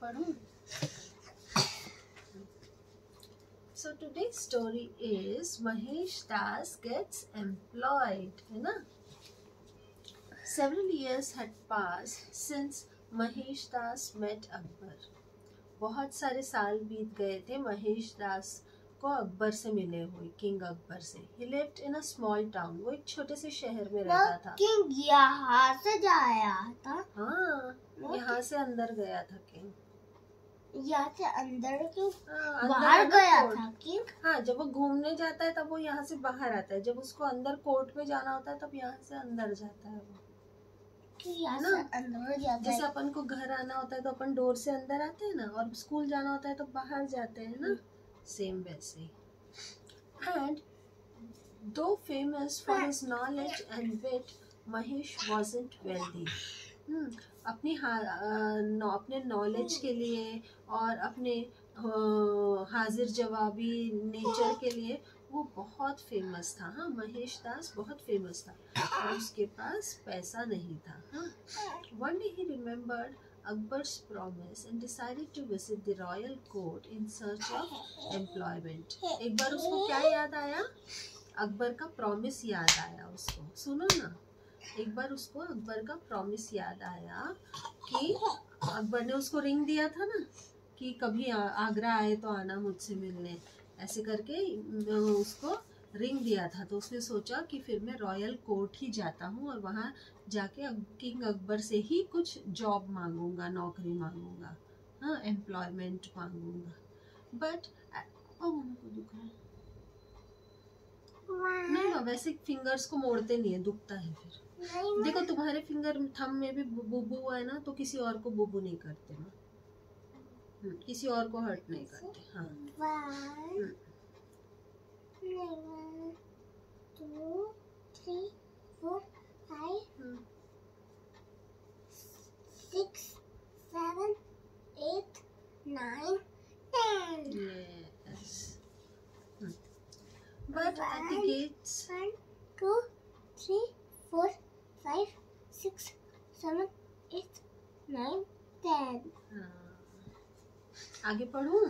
पढ़ूं? So today's story is Mahesh Das gets employed, है ना? Several years had passed since Mahesh Das met Akbar. बहुत सारे साल बीत गए थे महेश दास को अकबर से मिले हुए, किंग अकबर से. He lived in a small town. वो एक छोटे से शहर में रहता था. किंग यहाँ से जाया था. हाँ, यहाँ से अंदर गया था किंग. यहाँ से अंदर क्यों? बाहर गया था किंग. हाँ, जब वो घूमने जाता है तब वो यहाँ से बाहर आता है. जब उसको अंदर कोर्ट में जाना होता है तब यहाँ से अंदर जाता है वो. यहाँ से अंदर जाता है. जैसे अपन को घर आना होता है तो अपन डोर से अंदर आते हैं ना, और स्कूल जाना होता है तो बाहर जाते हैं ना, सेम वैसे. एंड दो famous for his knowledge and wit, Mahesh wasn't wealthy. अपने नॉलेज के लिए और अपने हाजिर जवाबी नेचर के लिए वो बहुत फेमस था. हाँ, महेश दास बहुत फेमस था, और उसके पास पैसा नहीं था. हाँ, one day he remembered Akbar's promise and decided to visit the royal court in search of employment. एक बार उसको क्या याद आया? अकबर का प्रॉमिस याद आया उसको. सुनो ना, एक बार उसको अकबर का प्रॉमिस याद आया कि अकबर ने उसको रिंग दिया था ना कि कभी आगरा आए तो आना मुझसे मिलने, ऐसे करके उसको रिंग दिया था. तो उसने सोचा कि फिर मैं रॉयल कोर्ट ही जाता हूँ और वहाँ जाके किंग अकबर से ही कुछ जॉब मांगूंगा, नौकरी मांगूंगा, हाँ, एम्प्लॉयमेंट मांगूंगा. बट को दुख है नहीं ना, वैसे फिंगर्स को मोड़ते नहीं है, दुखता है फिर. देखो तुम्हारे फिंगर थंब में भी बुबू है ना, तो किसी और को बुबू नहीं करते ना, किसी और को हर्ट नहीं करते. हाँ, 1 2 3 4 5 6 7 8 9 10. Yes. But at the gates 1 2 3 4 5 6 7 8 9 10. आगे पढ़ूं?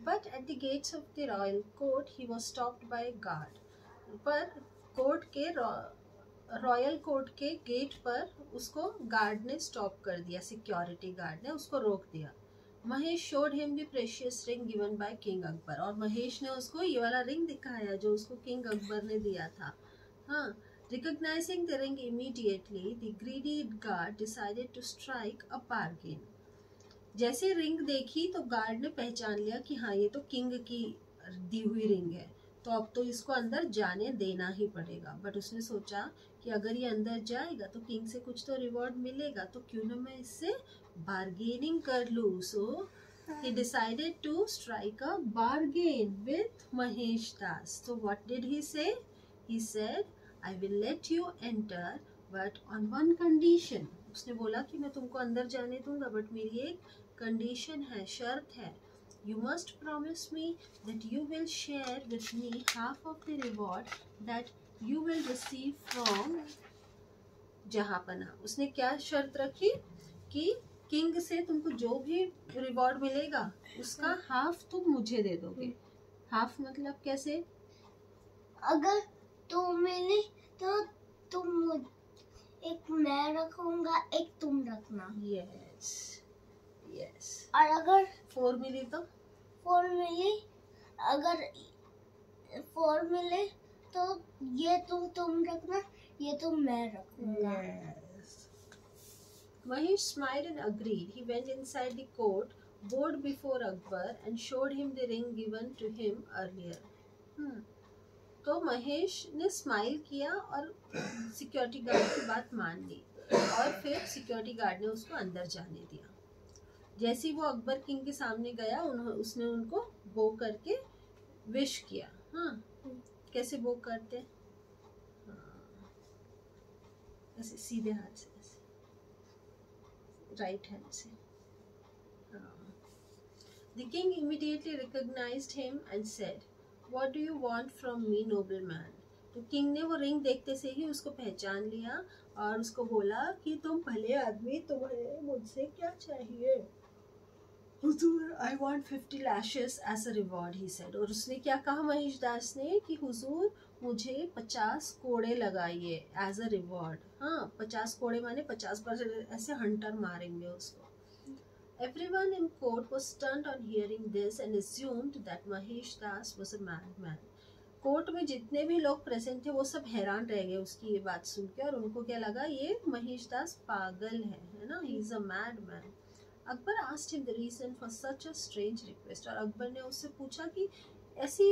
But at the gates of the royal court he was stopped by a guard. पर कोर्ट के रॉयल कोर्ट के गेट पर उसको गार्ड ने स्टॉप कर दिया. सिक्योरिटी गार्ड ने उसको रोक दिया. Mahesh showed him the precious ring given by King Akbar. और महेश ने उसको ये वाला रिंग दिखाया जो उसको किंग अकबर ने दिया था. हाँ, recognizing the ring immediately, the greedy guard decided to strike a bargain. जैसे रिंग देखी तो गार्ड ने पहचान लिया कि हाँ, ये तो किंग की दी हुई रिंग है, तो अब तो इसको अंदर जाने देना ही पड़ेगा. बट उसने सोचा कि अगर ये अंदर जाएगा तो किंग से कुछ तो रिवॉर्ड मिलेगा, तो क्यों ना मैं इससे बार्गेनिंग कर लूँ. सो he decided to strike a bargain with Mahesh Das. So what did he say? He said, I will let you enter, but on one condition. उसने बोला कि मैं तुमको अंदर जाने दूंगा, बट मेरी एक कंडीशन है, शर्त है. You must promise me that you will share with me half of the reward that you will receive from जहांपना. उसने क्या शर्त रखी कि किंग से तुमको जो भी रिवॉर्ड मिलेगा उसका हाफ तुम मुझे दे दोगे. हाफ मतलब कैसे? अगर तुम मिली तो तुम, एक मैं रखूंगा, एक तुम रखना. Yes yes. और अगर 4 मिली तो 4 मिली, अगर 4 मिले तो ये तुम रखना, ये मैं रखूंगा. Yes. Mahesh smiled and agreed. He went inside the court, bowed before Akbar, and showed him the ring given to him earlier. तो महेश ने स्माइल किया और सिक्योरिटी गार्ड की बात मान ली, और फिर सिक्योरिटी गार्ड ने उसको अंदर जाने दिया. जैसे ही वो अकबर किंग के सामने गया, उसने उनको बो करके विश किया. हाँ, कैसे बो करते? ऐसे सीधे हाथ से, ऐसे राइट हैंड से. The king immediately recognized him and said, What do you want from me, nobleman? तो किंग ने वो रिंग देखते से ही उसको पहचान लिया और उसको बोला कि तुम भले आदमी, तुम्हें मुझसे क्या चाहिए? हुजूर, I want 50 lashes as a reward, he said. और उसने क्या कहा महेश दास ने कि हुजूर मुझे 50 कोड़े लगाइए एज अ रिवॉर्ड। हाँ, 50 कोड़े माने 50% ऐसे हंटर मारेंगे उसको। Everyone in court was stunned on hearing this and assumed that Mahesh Das was a madman. Court में जितने भी लोग प्रेजेंट थे वो सब हैरान रह गए उसकी ये बात सुन के, और उनको क्या लगा, ये महेश दास पागल है ना, he is a mad man. Akbar asked him the reason for such a strange request, और अकबर ने उससे पूछा कि ऐसी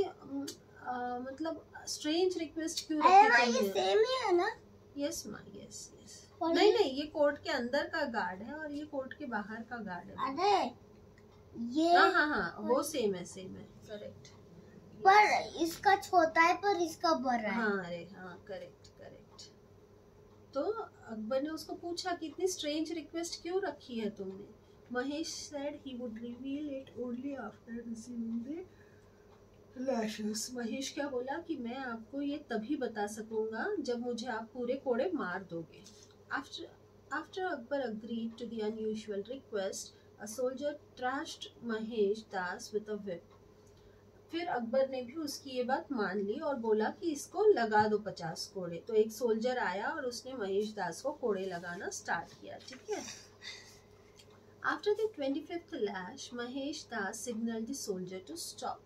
मतलब स्ट्रेंज रिक्वेस्ट क्यों रखी तुमने? ये सेम ही है ना? यस माँ, यस यस। नहीं नहीं, ये कोर्ट के अंदर का गार्ड है और ये कोर्ट के बाहर का गार्ड है। अरे ये हाँ हाँ हाँ, वो सेम है, करेक्ट। पर इसका छोटा है पर इसका बड़ा है। हाँ, अरे हाँ, करेक्ट करेक्ट। तो अकबर ने उसको पूछा कि इतनी स्ट्रेंज रिक्वेस्ट क्यों रखी है तुमने? Mahesh said he would reveal it only after receiving the lashes. Mahesh क्या बोला कि मैं आपको ये तभी बता सकूंगा जब मुझे आप पूरे कोड़े मार दोगे। After Akbar agreed to the unusual request, a soldier thrashed Mahesh Das with a whip. फिर अकबर ने भी उसकी ये बात मान ली और बोला कि इसको लगा दो 50 कोड़े। तो एक सोल्जर आया और उसने महेश दास को कोड़े लगाना स्टार्ट किया, ठीक है। After the 25th lash, Mahesh Das signaled the soldier to stop.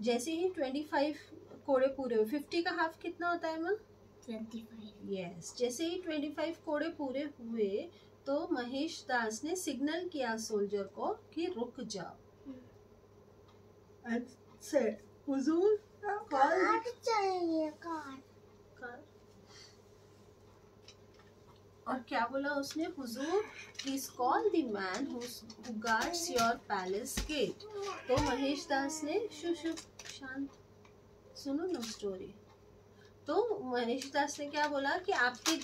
जैसे ही 25 कोड़े पूरे हुए, 50 का हाफ कितना होता है माँ? 25। यस, जैसे ही 25 कोड़े पूरे हुए तो महेश दास ने सिग्नल किया सोल्जर को कि रुक जाओ। And said, हुजूर, कार्ड चाहिए, कार्ड। और क्या बोला उसने? हुजूर, please call the man who guards your palace gate. तो महेश दास ने शांत सुनो ना स्टोरी। तो महेश दास ने क्या बोला कि आपके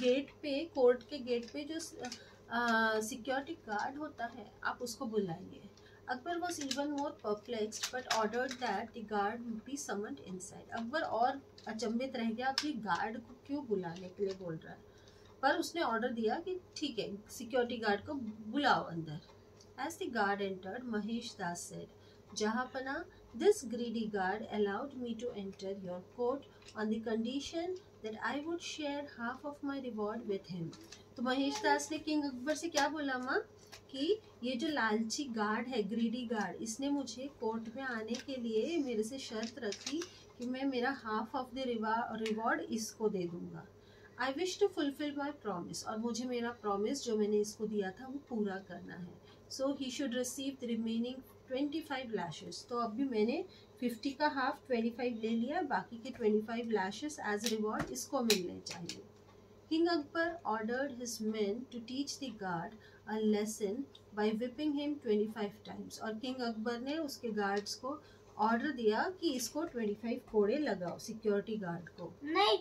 गेट पे, कोर्ट के गेट पे जो सिक्योरिटी गार्ड होता है आप उसको बुलाइए। Akbar was even more perplexed but ordered that the guard be summoned inside. Akbar और अचंभित रह गया कि गार्ड को क्यों बुलाने के लिए बोल रहा है, पर उसने ऑर्डर दिया कि ठीक है, सिक्योरिटी गार्ड को बुलाओ अंदर। As the guard entered, Mahesh Das said, Jahapana, this greedy guard allowed me to enter your court on the condition that I would share half of my reward with him. तो महेश दास ने king Akbar से क्या बोला माँ कि ये जो लालची गार्ड है, ग्रीडी गार्ड, इसने मुझे कोर्ट में आने के लिए मेरे से शर्त रखी कि मैं मेरा हाफ ऑफ द रिवॉर्ड इसको दे दूंगा। I wish to fulfil my promise, और मुझे मेरा प्रॉमिस जो मैंने इसको दिया था वो पूरा करना है। So he should receive the remaining 25 lashes. तो अभी मैंने 50 का हाफ 25 ले लिया, बाकी के 25 लैशेस एज रिवॉर्ड इसको मिलने चाहिए। King Akbar ordered his men to teach the guard a lesson by whipping him 25 times. और किंग अकबर ने उसके गार्ड्स को ऑर्डर दिया कि इसको 25 कोड़े लगाओ, सिक्योरिटी गार्ड को। नहीं,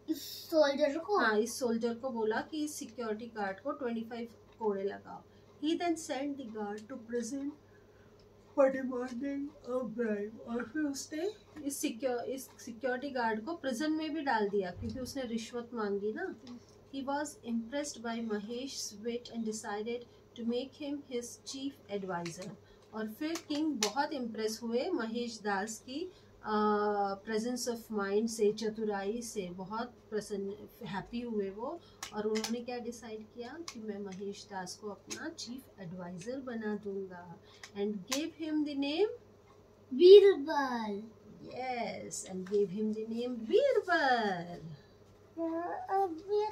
इस सोल्जर को। हाँ, इस सोल्जर को बोला कि इस सिक्योरिटी गार्ड को 25 कोड़े लगाओ। He then sent the guard to prison for demanding a bribe. और फिर उसने इस सिक्योरिटी गार्ड को प्रिजन में भी डाल दिया क्योंकि उसने रिश्वत मांगी ना। He was impressed by Mahesh's wit and decided to make him his chief advisor. और फिर किंग बहुत इम्प्रेस हुए महेश दास की प्रेजेंस ऑफ माइंड से, चतुराई से बहुत प्रसन्न, हैप्पी हुए वो। और उन्होंने क्या डिसाइड किया कि मैं महेश दास को अपना चीफ एडवाइजर बना दूंगा। And give him the name Birbal. Yes, and give him the name Birbal. अब ये